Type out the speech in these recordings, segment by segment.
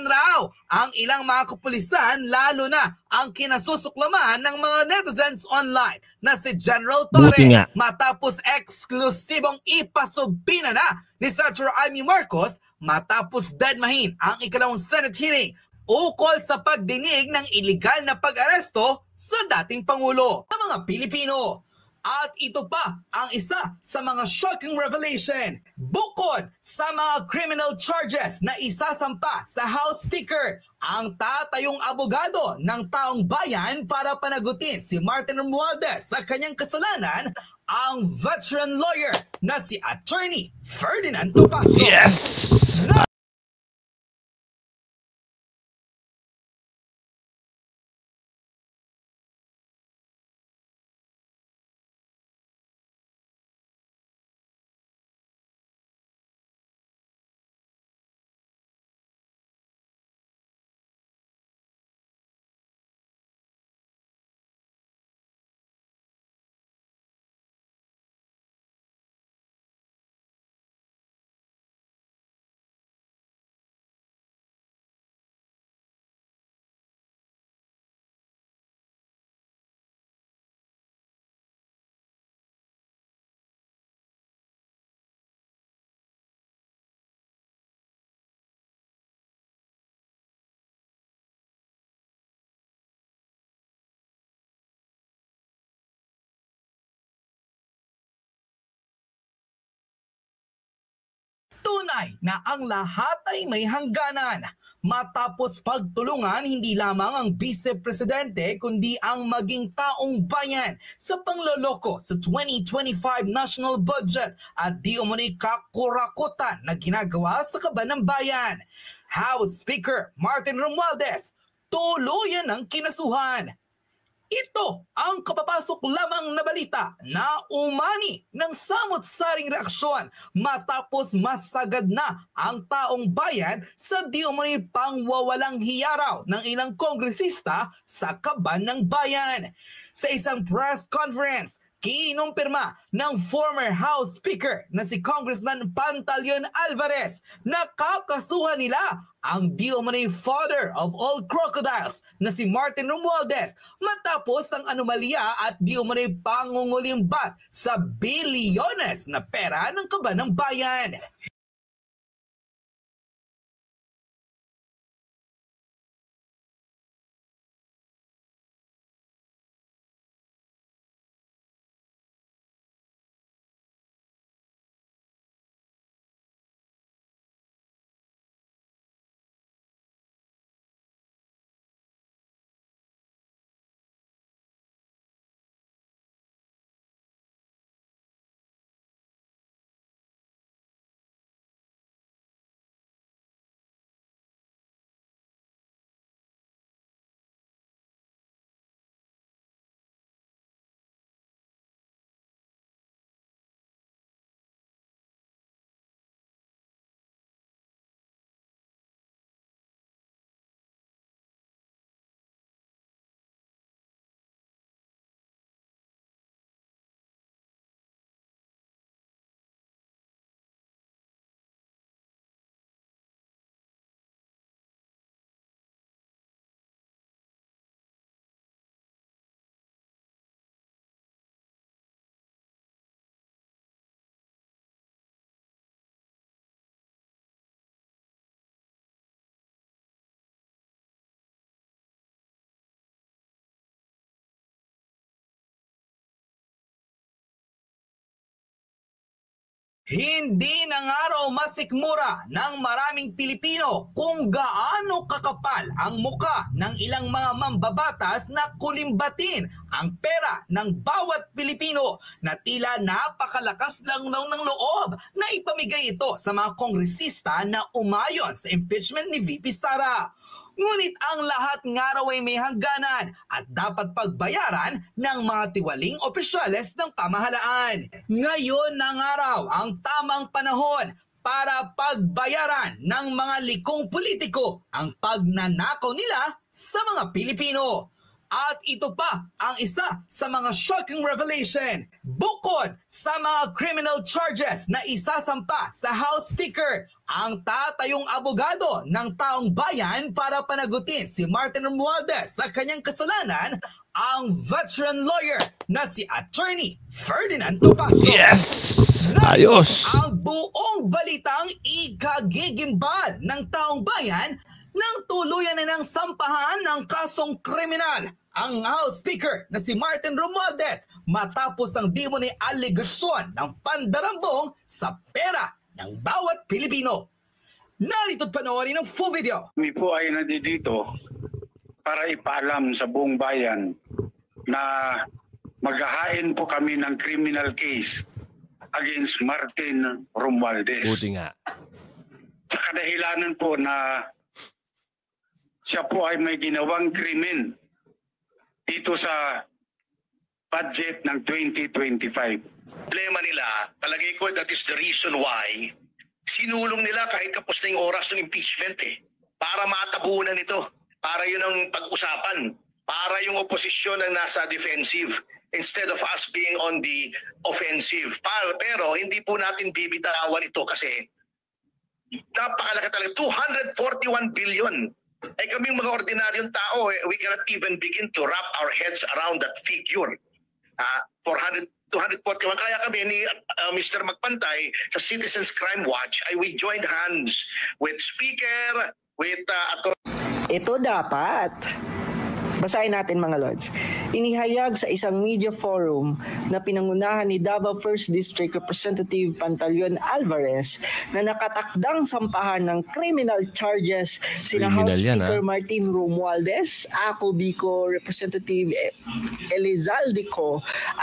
naman raw ang ilang mga kapulisan, lalo na ang kinasusuklaman ng mga netizens online na si General Torre, matapos eksklusibong ipasubina na ni Senator Amy Marcos matapos deadmahin ang ikalawang Senate hearing ukol sa pagdinig ng iligal na pag-aresto sa dating Pangulo ng mga Pilipino. At ito pa ang isa sa mga shocking revelation. Bukod sa mga criminal charges na isasampa sa House Speaker, ang tatayong abogado ng taong bayan para panagutin si Martin Romualdez sa kanyang kasalanan, ang veteran lawyer na si Attorney Ferdinand Topacio. Yes! Tunay na ang lahat ay may hangganan. Matapos pagtulungan hindi lamang ang Vice Presidente kundi ang maging taong bayan sa pangloloko sa 2025 national budget at di umano'y kakurakutan na ginagawa sa kaban ng bayan. House Speaker Martin Romualdez tuluyan ng kinasuhan. Ito ang kapapasok lamang na balita na umani ng samot-saring reaksyon matapos masagad na ang taong bayan sa di umano'y pangwawalang hiyaraw ng ilang kongresista sa kaban ng bayan. Sa isang press conference, kinumpirma ng former House Speaker na si Congressman Pantaleon Alvarez na kakasuhan nila ang di umano'y father of all crocodiles na si Martin Romualdez matapos ang anomalya at di umano'y pangungulimbat sa bilyones na pera ng kaban ng bayan. Hindi na nga raw masikmura ng maraming Pilipino kung gaano kakapal ang muka ng ilang mga mambabatas na kulimbatin ang pera ng bawat Pilipino na tila napakalakas lang ng loob na ipamigay ito sa mga kongresista na umayon sa impeachment ni VP Sara. Ngunit ang lahat nga raw ay may hangganan at dapat pagbayaran ng mga tiwaling opisyales ng pamahalaan. Ngayon na nga raw ang tamang panahon para pagbayaran ng mga likong politiko ang pagnanakaw nila sa mga Pilipino. At ito pa ang isa sa mga shocking revelation. Bukod sa mga criminal charges na isasampa sa House Speaker, ang tatayong abogado ng taong bayan para panagutin si Martin Romualdez sa kanyang kasalanan, ang veteran lawyer na si Attorney Ferdinand Topacio. Yes! Ayos! Ang buong balitang ikagigimbal ng taong bayan nang tuluyan na ng sampahan ng kasong kriminal ang House Speaker na si Martin Romualdez matapos ang demoni alegasyon ng pandarambong sa pera ng bawat Pilipino. Narito't panoorin ang full video. Kami po ay nandito para ipaalam sa buong bayan na maghahain po kami ng criminal case against Martin Romualdez. Buti nga. Sa kadahilanan po na siya po ay may ginawang krimen dito sa budget ng 2025. Problema nila, palagay ko that is the reason why sinulong nila kahit kapos na yung oras ng impeachment para matabunan ito, para yun ang pag-usapan, para yung oposisyon ang nasa defensive instead of us being on the offensive. Pero hindi po natin bibitawan ito kasi napakalaki talaga, 241 billion. Ay kaming mga ordinaryong tao, we cannot even begin to wrap our heads around that figure. 241. Kaya kami ni Mr. Magpantay sa Citizens Crime Watch, we joined hands with Speaker, with Ito dapat. Basahin natin mga Lods. Inihayag sa isang media forum na pinangunahan ni Davao 1st District Representative Pantaleon Alvarez na nakatakdang sampahan ng criminal charges sina House Speaker Martin Romualdez, Ako Bico Representative Elizalde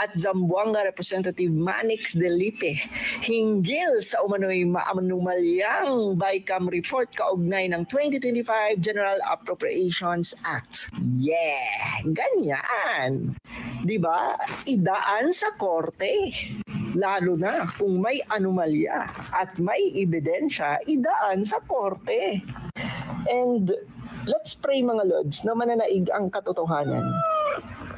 at Zamboanga Representative Manix Delipe hinggil sa umano'y maanumalyang BICAM report kaugnay ng 2025 General Appropriations Act. Ganyan. 'Di ba? Idaan sa korte. Lalo na kung may anomalya at may ebidensya, idaan sa korte. And let's pray mga Lods na mananaig ang katotohanan.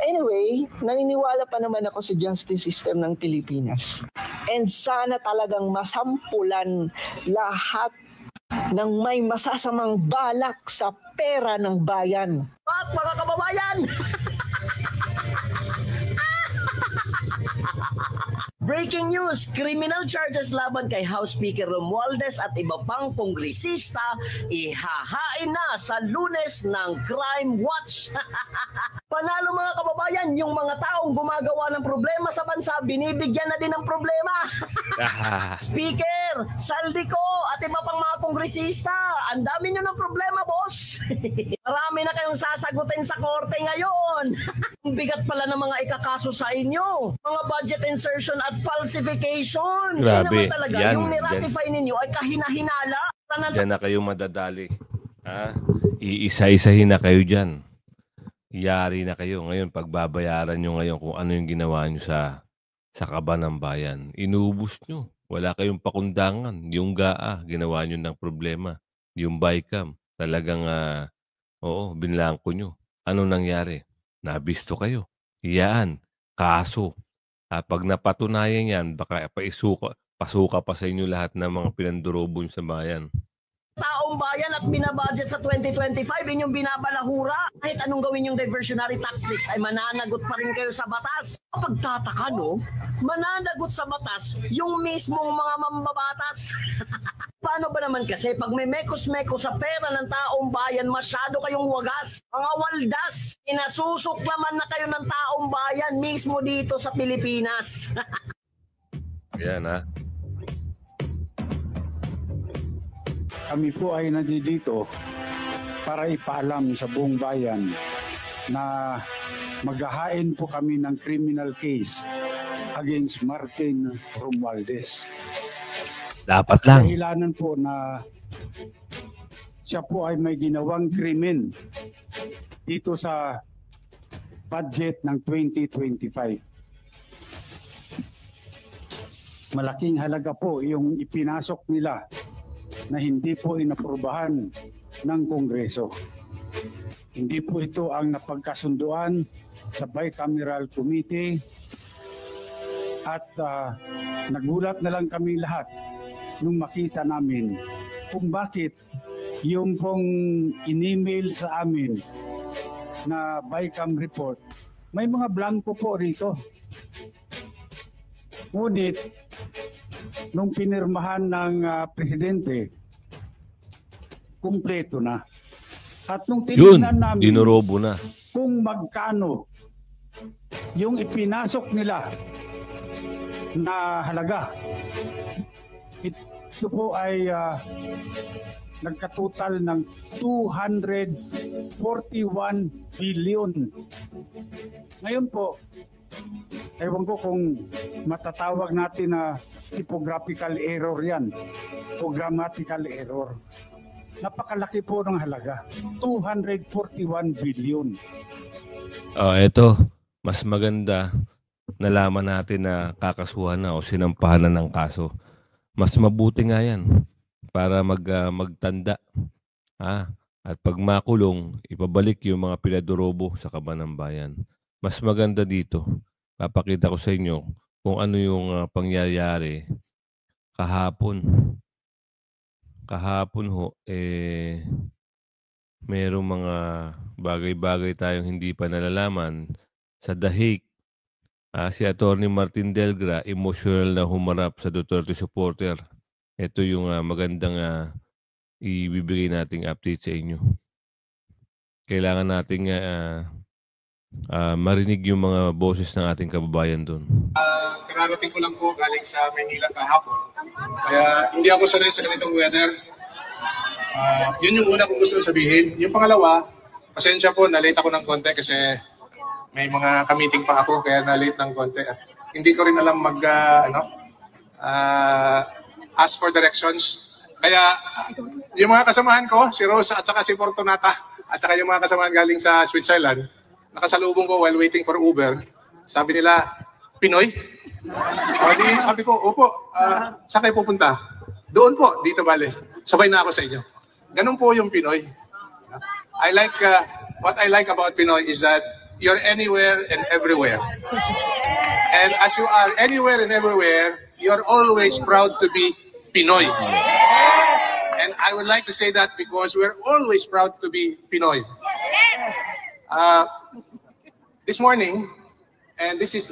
Anyway, naniniwala pa naman ako sa justice system ng Pilipinas. And sana talagang masampulan lahat ng may masasamang balak sa pera ng bayan. Mga kababayan! Breaking news, criminal charges laban kay House Speaker Romualdez at iba pang kongresista ihahain na sa Lunes ng Crime Watch. Panalo mga kababayan, yung mga taong gumagawa ng problema sa bansa, binibigyan na din ng problema. Speaker, Saldico at iba pang mga kongresista, ang dami nyo ng problema, boss. Marami na kayong sasagutin sa korte ngayon. Ang bigat pala ng mga ikakaso sa inyo. Mga budget insertion at falsification. Grabe. Naman talaga, Yan, yung niratify ninyo ay kahina-hinala. Diyan na kayo madadali. Iisa-isahin na kayo dyan. Yari na kayo. Ngayon, pagbabayaran nyo ngayon kung ano yung ginawa nyo sa kaba ng bayan. Inubos nyo. Wala kayong pakundangan. Yung GAA, ginawa nyo ng problema. Yung BICAM, talagang, binlangko nyo. Ano nangyari? Nabisto kayo. Iyaan. Kaso. Pag napatunayan yan, baka pasuka pa sa inyo lahat ng mga pinandurobo nyo sa bayan. Taong bayan at binabudget sa 2025, inyong binabalahura. Kahit anong gawin yung diversionary tactics ay mananagot pa rin kayo sa batas. Pagtataka, no? Mananagot sa batas yung mismong mga mambabatas. Paano ba naman kasi pag may mekos-mekos sa pera ng taong bayan, masyado kayong wagas, mga waldas, inasusuklaman na kayo ng taong bayan mismo dito sa Pilipinas. Yan Kami po ay nandito para ipaalam sa buong bayan na maghahain po kami ng criminal case against Martin Romualdez. Dapat lang. Dahilanan po na siya po ay may ginawang krimen dito sa budget ng 2025. Malaking halaga po yung ipinasok nila na hindi po inaprubahan ng Kongreso. Hindi po ito ang napagkasunduan sa Bicameral Committee at nagulat na lang kami lahat nung makita namin kung bakit yung pong in-email sa amin na Bicam report, may mga blanco po rito. Ngunit, nung pinirmahan ng presidente, kumpleto na. At nung tinignan namin dinorobo na kung magkano yung ipinasok nila na halaga, ito po ay nagkatotal ng 241 billion. Ngayon po, ewan ko kung matatawag natin na typographical error yan o grammatical error. Napakalaki po ng halaga, 241 billion. Ito, mas maganda nalaman natin na kakasuhan na o sinampahan na ng kaso. Mas mabuti nga yan para magtanda. At pag makulong, ipabalik yung mga pinadorobo sa kaban ng bayan. Mas maganda dito. Papakita ko sa inyo kung ano yung pangyayari kahapon. Kahapon ho, mayroong mga bagay-bagay tayong hindi pa nalalaman. Sa The Hague, si Atty. Martin Delgra, emotional na humarap sa Duterte supporter. Ito yung magandang ibibigay nating update sa inyo. Kailangan nating marinig yung mga boses ng ating kababayan doon. Kararating ko lang po galing sa Manila kahapon. Kaya hindi ako sanay sa ganitong weather. Yun yung una kong gusto sabihin. Yung pangalawa, pasensya po, na-late ako ng konti kasi may mga ka-meeting pa ako kaya na-late ng konti. At hindi ko rin alam ask for directions. Kaya yung mga kasamahan ko, si Rosa at saka si Fortunata, at saka yung mga kasamahan galing sa Switzerland, nakasalubong ko while waiting for Uber. Sabi nila, Pinoy? Sabi ko, opo, saan kayo pupunta? Doon po, dito bale. Sabay na ako sa inyo. Ganun po yung Pinoy. What I like about Pinoy is that you're anywhere and everywhere. And as you are anywhere and everywhere, you're always proud to be Pinoy. And I would like to say that because we're always proud to be Pinoy. This morning, and this is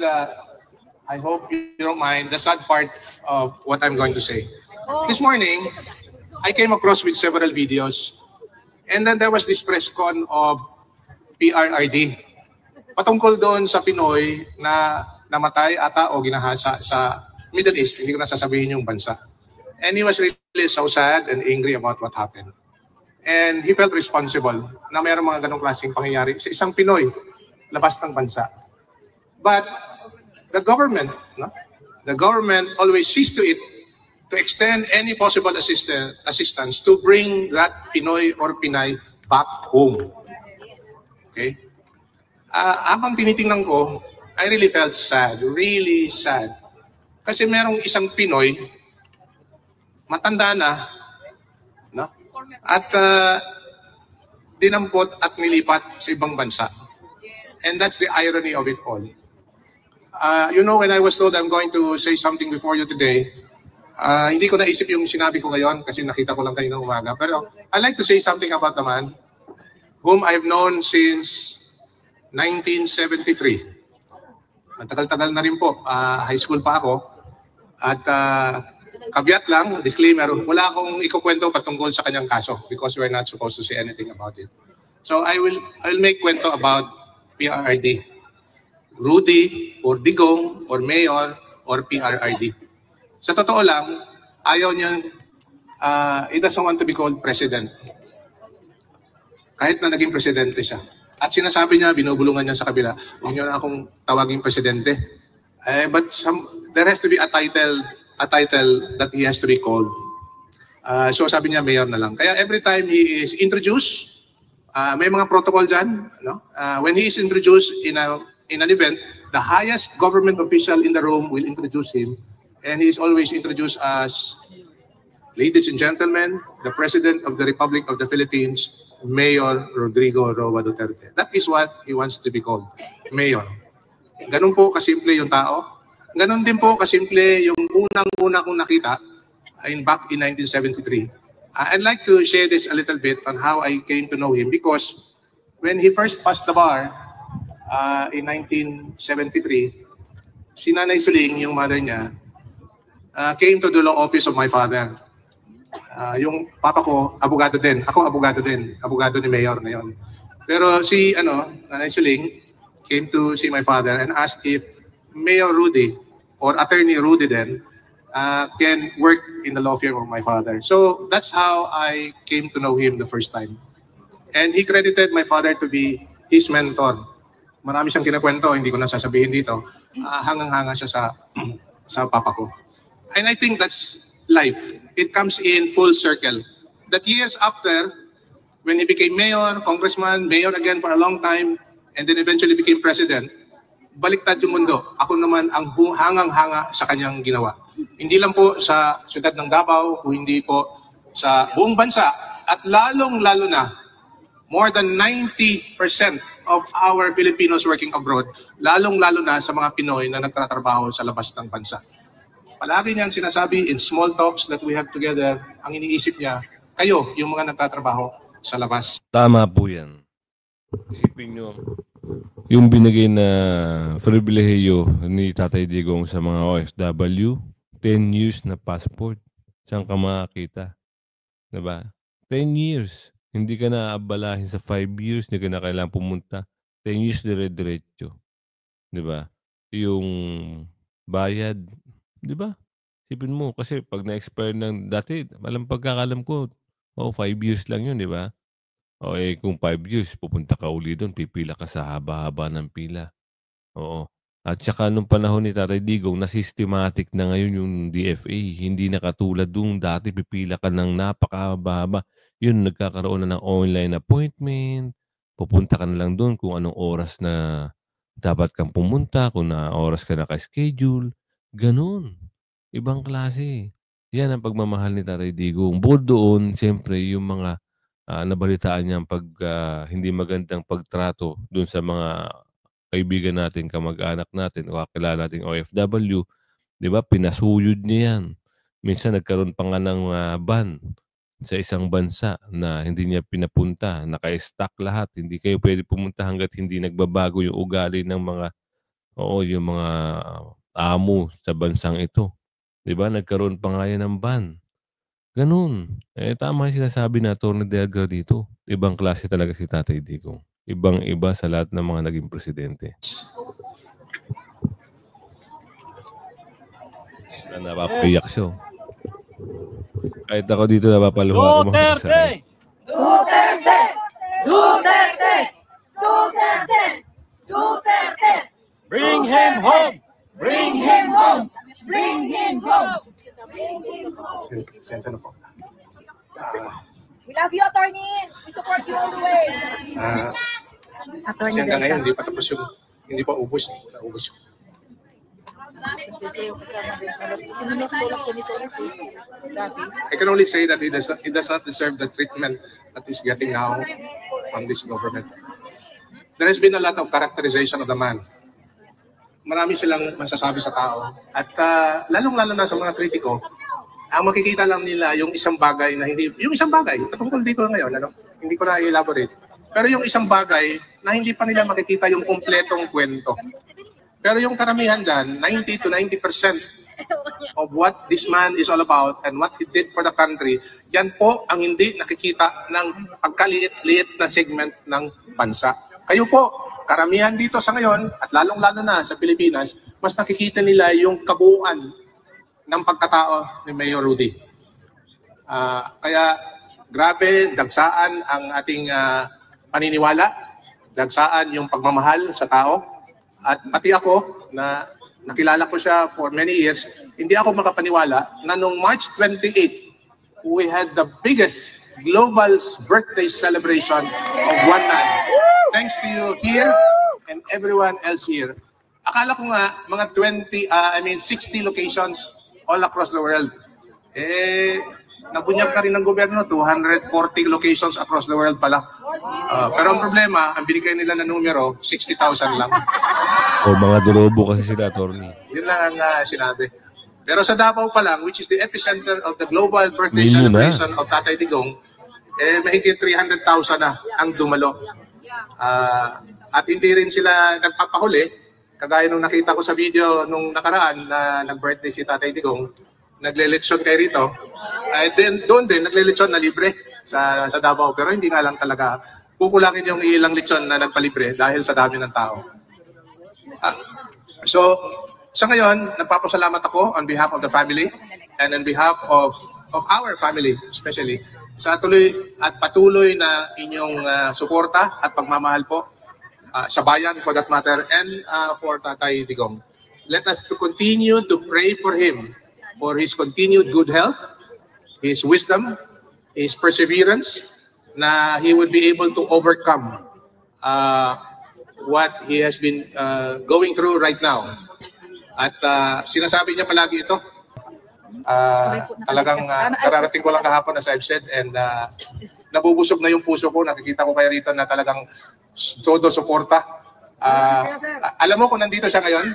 I hope you don't mind, the sad part of what I'm going to say. This morning, I came across with several videos, and then there was this press con of PRRD. Patungkol doon sa Pinoy na namatay ata o ginahasa sa Middle East, hindi ko na sasabihin yung bansa. And he was really so sad and angry about what happened. And he felt responsible na mayroong mga ganong klaseng pangyayari sa isang Pinoy labas ng bansa. But the government always sees to it to extend any possible assistance to bring that Pinoy or Pinay back home. Okay? Habang tinitingnan ko, I really felt sad, really sad. Kasi merong isang Pinoy, matanda na, no? At dinampot at nilipat sa ibang bansa. And that's the irony of it all. When I was told I'm going to say something before you today, hindi ko naisip yung sinabi ko ngayon kasi nakita ko lang kayo ng umaga. Pero I'd like to say something about the man whom I've known since 1973. Matagal-tagal na rin po. High school pa ako. At kabyat lang, disclaimer, wala akong ikukwento patungkol sa kanyang kaso because we're not supposed to say anything about it. So I will make kwento about PRRD. Rudy, or Digong, or Mayor, or PRRD. Sa totoo lang, ayaw niya, he doesn't want to be called president. Kahit na naging presidente siya. At sinasabi niya, binubulungan niya sa kabila, huwag niyo na akong tawaging presidente. But there has to be a title that he has to be called. So sabi niya, mayor na lang. Kaya every time he is introduced, may mga protocol dyan. No? When he is introduced in an event, the highest government official in the room will introduce him. And he is always introduced as, ladies and gentlemen, the President of the Republic of the Philippines, Mayor Rodrigo Roa Duterte. That is what he wants to be called, Mayor. Ganun po kasimple yung tao. Ganun din po kasimple yung unang-una kong nakita back in 1973. I'd like to share this a little bit on how I came to know him because when he first passed the bar in 1973, si Nanay Suling, yung mother niya, came to the law office of my father. Yung papa ko, abogado din. Ako, abogado din. Abogado ni Mayor ngayon. Pero si Nanay Suling came to see my father and asked if Mayor Rudy or Attorney Rudy then can work in the law firm of my father. So that's how I came to know him the first time. And he credited my father to be his mentor. Marami siyang kinakwento, hindi ko na sasabihin dito. Hangang-hanga siya sa papa ko. And I think that's life. It comes in full circle. That years after, when he became mayor, congressman, mayor again for a long time, and then eventually became president, baliktad yung mundo. Ako naman ang hangang-hanga sa kanyang ginawa. Hindi lang po sa siyudad ng Davao, o hindi po sa buong bansa, at lalong-lalo na, more than 90% of our Filipinos working abroad, lalong-lalo na sa mga Pinoy na nagtatrabaho sa labas ng bansa. Palagi niyang sinasabi in small talks that we have together, ang iniisip niya, kayo, yung mga nagtatrabaho sa labas. Tama po yan. Isipin nyo, yung binigay na pribilehiyo ni Tatay Digong sa mga OFW, 10 years na passport. Saan ka makakita? Diba? 10 years. Hindi ka na abalahin sa 5 years, hindi ka na kailangan pumunta. 10 years dire-diretso. Diba? Yung bayad, diba? Sipin mo, kasi pag na-expire ng dati, alam pagkakalam ko, 5 years lang yun, diba? O kung 5 years, pupunta ka uli doon, pipila ka sa haba-haba ng pila. Oo. At saka nung panahon ni Tatay Digong, na systematic na ngayon yung DFA. Hindi na katulad doon, dati pipila ka ng napakahaba-haba. Yun, nagkakaroon na ng online appointment. Pupunta ka na lang doon kung anong oras na dapat kang pumunta, kung na oras ka naka-schedule. Ganun. Ibang klase. Yan ang pagmamahal ni Tatay Digong. Bukod doon, siyempre, yung mga nabalitaan niya hindi magandang pagtrato doon sa mga kaibigan natin, kamag-anak natin, o kakilala nating OFW, di ba? Pinasuyod niya yan. Minsan nagkaroon pa nga ng ban sa isang bansa na hindi niya pinapunta, naka-stack lahat. Hindi kayo pwede pumunta hanggat hindi nagbabago yung ugali ng yung mga amo sa bansang ito. Di ba? Nagkaroon pa nga yan ng ban. Ganun. Tama yung sinasabi na Atty. Delgado dito. Ibang klase talaga si Tatay Digong. Ibang-iba sa lahat ng mga naging presidente. Na napapayak siya. Kahit ako dito napapaluha. Duterte! Duterte! Duterte! Duterte! Duterte! Bring him home! Bring him home! Bring him home! Sensya na po. We love you, attorney. We support you all the way. Kasi hanggang ngayon, hindi pa tapos yung, hindi pa ubos. Naubos. I can only say that he does not deserve the treatment that he's getting now from this government. There has been a lot of characterization of the man. Marami silang masasabi sa tao. At lalong-lalo na sa mga kritiko, ang makikita lang nila yung isang bagay na hindi, yung isang bagay, patungkol dito ngayon, hindi ko na i-elaborate. Pero yung isang bagay na hindi pa nila makikita yung kumpletong kwento. Pero yung karamihan dyan, 90 to 90% of what this man is all about and what he did for the country, yan po ang hindi nakikita ng pagkaliit-liit na segment ng bansa. Kayo po, karamihan dito sa ngayon, at lalong-lalo na sa Pilipinas, mas nakikita nila yung kabuuan ng pagkatao ni Mayor Rudy. Kaya grabe, dagsaan ang ating paniniwala, dagsaan yung pagmamahal sa tao. At pati ako, na nakilala ko siya for many years, hindi ako makapaniwala na noong March 28, we had the biggest global birthday celebration of one man. Thanks to you here and everyone else here. Akala ko nga mga 60 locations all across the world. Nabunyag ka rin ng gobyerno, 240 locations across the world pala. Pero ang problema, ang binigay nila na numero, 60,000 lang. O mga durobo kasi sila, attorney. Yun lang ang sinabi. Pero sa Davao pa lang, which is the epicenter of the global birthday Million celebration of Tatay Digong, mahigit 300,000 na ang dumalo. At hindi rin sila nagpapahuli, kagaya nung nakita ko sa video nung nakaraan na nag-birthday si Tatay Digong, nagle-lechon kayo rito. Then, doon din, nagle-lechon na libre sa Davao. Pero hindi nga lang talaga, kukulangin yung ilang lechon na nagpalibre dahil sa dami ng tao. So, sa ngayon, nagpapasalamat ako on behalf of the family and on behalf of our family especially sa tuloy at patuloy na inyong suporta at pagmamahal po sa bayan for that matter and for Tatay Digong. Let us to continue to pray for him, for his continued good health, his wisdom, his perseverance, na he would be able to overcome what he has been going through right now. At sinasabi niya palagi ito. Talagang kararating ko lang kahapon as I've said and nabubusog na yung puso ko. Nakikita ko kayo rito na talagang todo suporta. Alam mo kung nandito siya ngayon?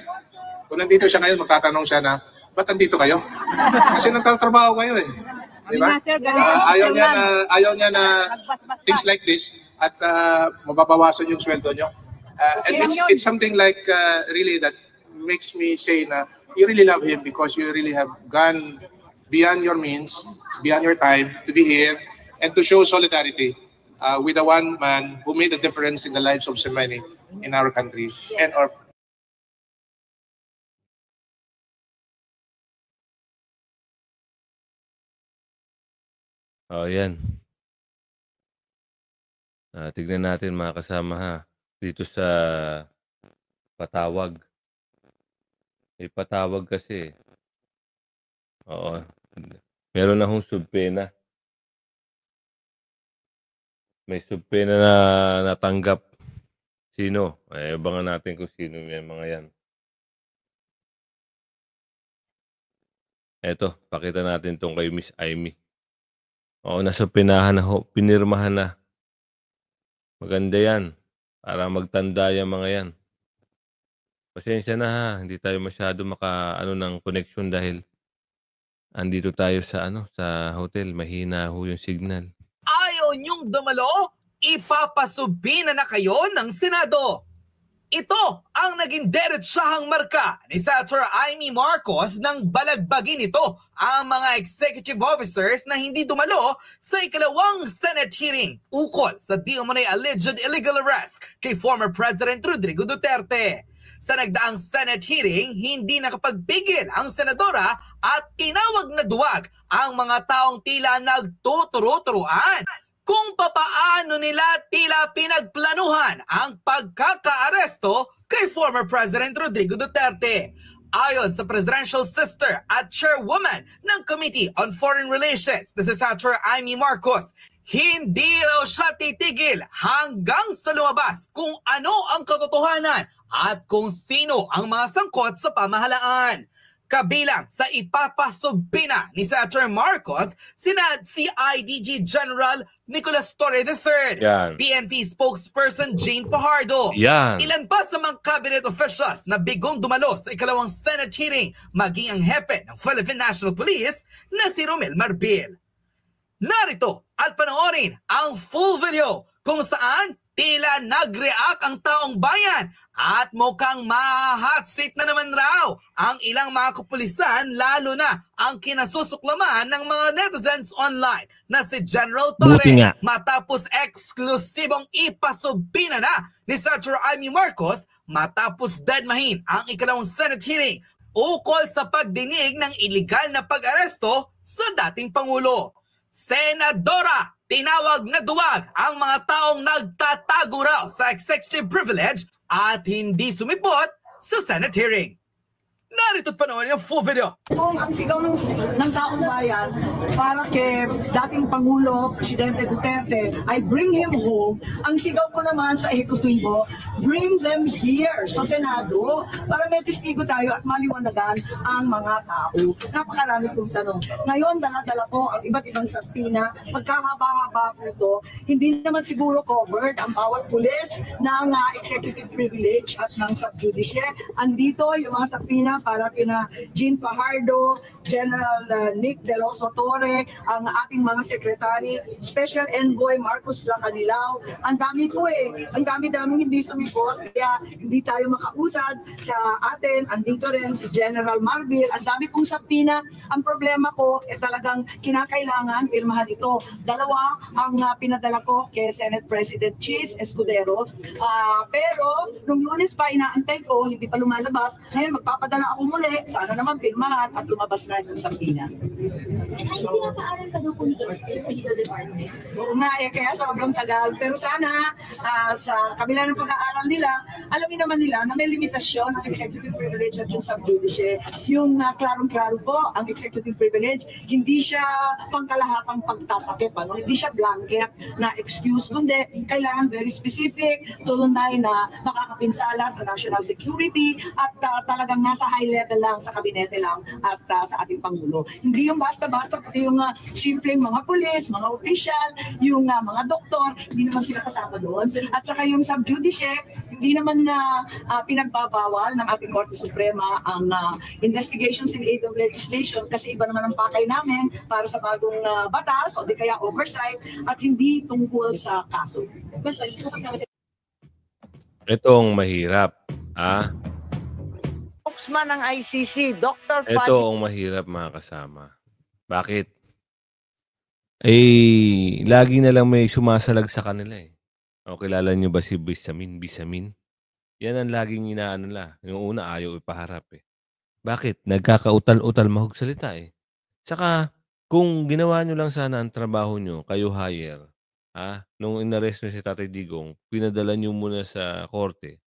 Kung nandito siya ngayon, magtatanong siya na, ba't nandito kayo? Kasi nagtatrabaho kayo eh. Diba? Ayaw niya na things like this at mababawasan yung sweldo nyo. And it's something like really that makes me say na you really love him because you really have gone beyond your means, beyond your time to be here and to show solidarity with the one man who made a difference in the lives of so many in our country and our. Oh, yan. Tignan natin mga kasama ha. Dito sa patawag. May patawag kasi. Oo. Meron na hong subpena. May subpena na natanggap. Sino? Abangan natin kung sino yung mga yan. Eto, pakita natin tong kay Miss Amy. Oo, nasa pinahan na ho. Pinirmahan na. Maganda yan. Para magtanda yung mga yan. Pasensya na ha. Hindi tayo masyado ng connection dahil andito tayo sa sa hotel. Mahina ho yung signal. Ayaw niyong dumalo? Ipapasubina na kayo ng Senado. Ito ang naging diretsahang marka ni Senator Amy Marcos nang balagbagin ito ang mga executive officers na hindi dumalo sa ikalawang Senate hearing ukol sa di umunay alleged illegal arrest kay former President Rodrigo Duterte. Sa nagdaang Senate hearing, hindi nakapagpigil ang senadora at tinawag na duwag ang mga taong tila nagtuturo-turuan kung papaano nila tila pinagplanuhan ang pagkakaaresto kay former President Rodrigo Duterte. Ayon sa presidential sister at chairwoman ng Committee on Foreign Relations na si Senator Amy Marcos, hindi raw siya titigil hanggang sa lumabas kung ano ang katotohanan at kung sino ang mga sangkot sa pamahalaan. Kabilang sa ipapasubina ni Senator Marcos, si IDG General Nicolas Torre III, Yan. PNP spokesperson Jane Fajardo, Yan. ilan pa sa mga cabinet officials na bigong dumalo sa ikalawang Senate hearing, maging ang hepe ng Philippine National Police na si Romel Marbil. Narito at panoorin ang full video kung saan tila nag-react ang taong bayan at mukhang ma-hotseat na naman raw ang ilang mga kapulisan, lalo na ang kinasusuklaman ng mga netizens online na si General Torre matapos eksklusibong ipasubina na ni Senator Amy Marcos matapos deadmahin ang ikalawang Senate hearing ukol sa pagdinig ng iligal na pag-aresto sa dating Pangulo. Senadora, tinawag na duwag ang mga taong nagtatago raw sa executive privilege at hindi sumipot sa Senate hearing. Narito't panoorin ang full video. Kung ang sigaw ng taong bayan para kay dating Pangulo, Presidente Duterte, ay bring him home, ang sigaw ko naman sa ehekutibo, bring them here sa Senado para may testigo tayo at maliwanagan ang mga tao. Napakarami kong tanong. Ngayon, dala-dala ko ang iba't ibang subpoena, magkahaba-haba po ito, hindi naman siguro covered ang bawat pulis ng executive privilege at ng subjudice. Andito yung mga subpoena para kina Jean Fajardo, General Nick De Los Torre, ang ating mga sekretary, Special Envoy Marcos Lacanilao. Ang dami po ang dami-daming hindi sumigot, kaya hindi tayo makausad sa atin. Andito rin si General Marbil, ang dami pong subpoena. Ang problema ko, talagang kinakailangan pirmahan ito. Dalawa ang pinadala ko kay Senate President Cheese Escudero. Pero nung Lunes pa, inaantay ko, hindi pa lumalabas. Ngayon, magpapadala ako muli, sana naman pirmahan at lumabas na yung subpoena. So, pinapaaral ka daw po ni SP sa legal department? Oo nga, kaya sobrang tagal. Pero sana, sa kabila ng pag-aaral nila, alamin naman nila na may limitasyon ang executive privilege at yung subjudice. Yung klarong-klaro po, ang executive privilege, hindi siya pangkalahatang pagtatakip. Hindi siya blanket na excuse, kundi kailangan very specific, tulunay na makakapinsala sa national security at talagang nasa high level lang, sa kabinete lang at sa ating Pangulo. Hindi yung basta-basta, pati yung simpleng mga pulis, mga opisyal, yung mga doktor, hindi naman sila kasama doon. At saka yung subjudice, hindi naman na pinagbabawal ng ating Korte Suprema ang investigations in aid of legislation kasi iba naman ang pakay namin para sa bagong batas o di kaya oversight at hindi tungkol sa kaso. Itong mahirap. Spokesman ng ICC, Dr. Ito ang mahirap mga kasama. Bakit? Lagi na lang may sumasalag sa kanila eh. O kilala nyo ba si Bisamin? Yan ang laging inaano nila. Yung una ayaw ipaharap eh. Bakit? Nagkakautal-utal mahog salita eh. Saka, kung ginawa nyo lang sana ang trabaho nyo, kayo hire, nung inaresto nyo si Tatay Digong, pinadala nyo muna sa korte.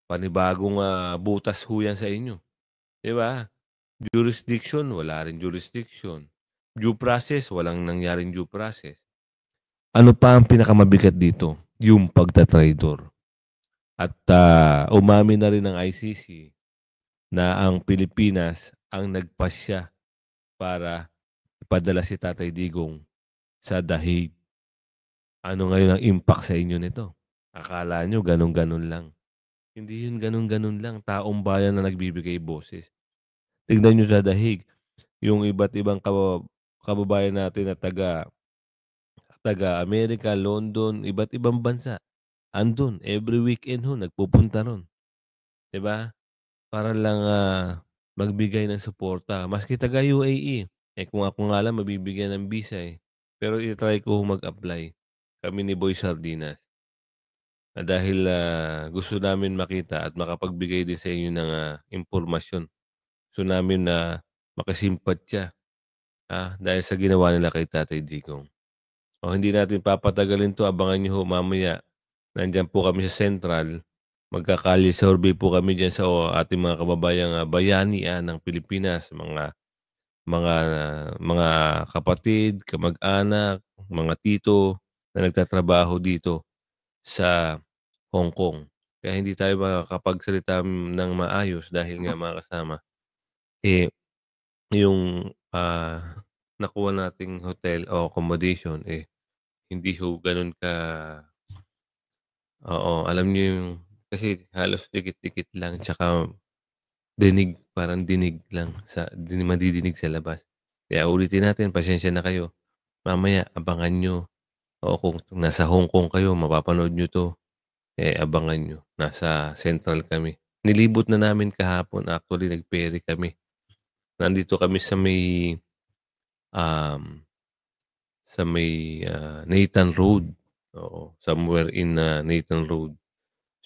Panibagong butas ho yan sa inyo. Diba? Jurisdiction, wala rin jurisdiction. Due process, walang nangyaring due process. Ano pa ang pinakamabigat dito? Yung pagtatraidor. At umami na rin ng ICC na ang Pilipinas ang nagpasya para ipadala si Tatay Digong sa The Hague. Ano ngayon ang impact sa inyo nito? Akala nyo ganun-ganun lang. Hindi yun ganun-ganun lang. Taong bayan na nagbibigay boses. Tignan nyo sa The Hague, yung iba't ibang kababayan natin na taga Amerika, London, iba't ibang bansa. Andun, every weekend nagpupunta ron. Diba? Para lang magbigay ng suporta. Maski taga UAE. Kung ako nga lang, mabibigyan ng visa eh. Pero itry ko mag-apply. Kami ni Boy Sardinas. Dahil gusto namin makita at makapagbigay din sa inyo ng impormasyon. Gusto namin na makasimpatya dahil sa ginawa nila kay Tatay Digong. Hindi natin papatagalin to. Abangan nyo mamaya. Nandyan po kami sa Central. Magkakali survey po kami dyan sa ating mga kababayang bayani ng Pilipinas. Mga kapatid, kamag-anak, mga tito na nagtatrabaho dito sa Hong Kong. Kaya hindi tayo makakapagsalita ng maayos dahil nga mga kasama. Yung nakuha nating hotel o accommodation, hindi ho ganun ka... alam niyo yung... Kasi halos dikit-dikit lang, tsaka parang dinig lang, madidinig sa labas. Kaya ulitin natin, pasensya na kayo. Mamaya, abangan nyo. Kung nasa Hong Kong kayo, mapapanood nyo to. Abangan nyo. Nasa Central kami. Nilibot na namin kahapon. Actually, nag-ferry kami. Nandito kami sa may Nathan Road. Somewhere in Nathan Road.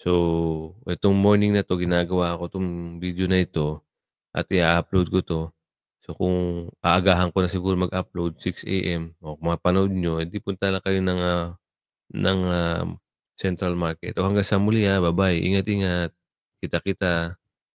So, itong morning na to, ginagawa ko itong video na ito at i-upload ko to. So, kung aagahan ko na siguro mag-upload, 6 a.m. o kung mapanood nyo, hindi punta lang kayo ng Central Market. Hanggang sa muli, bye-bye. Ingat-ingat. Kita-kita.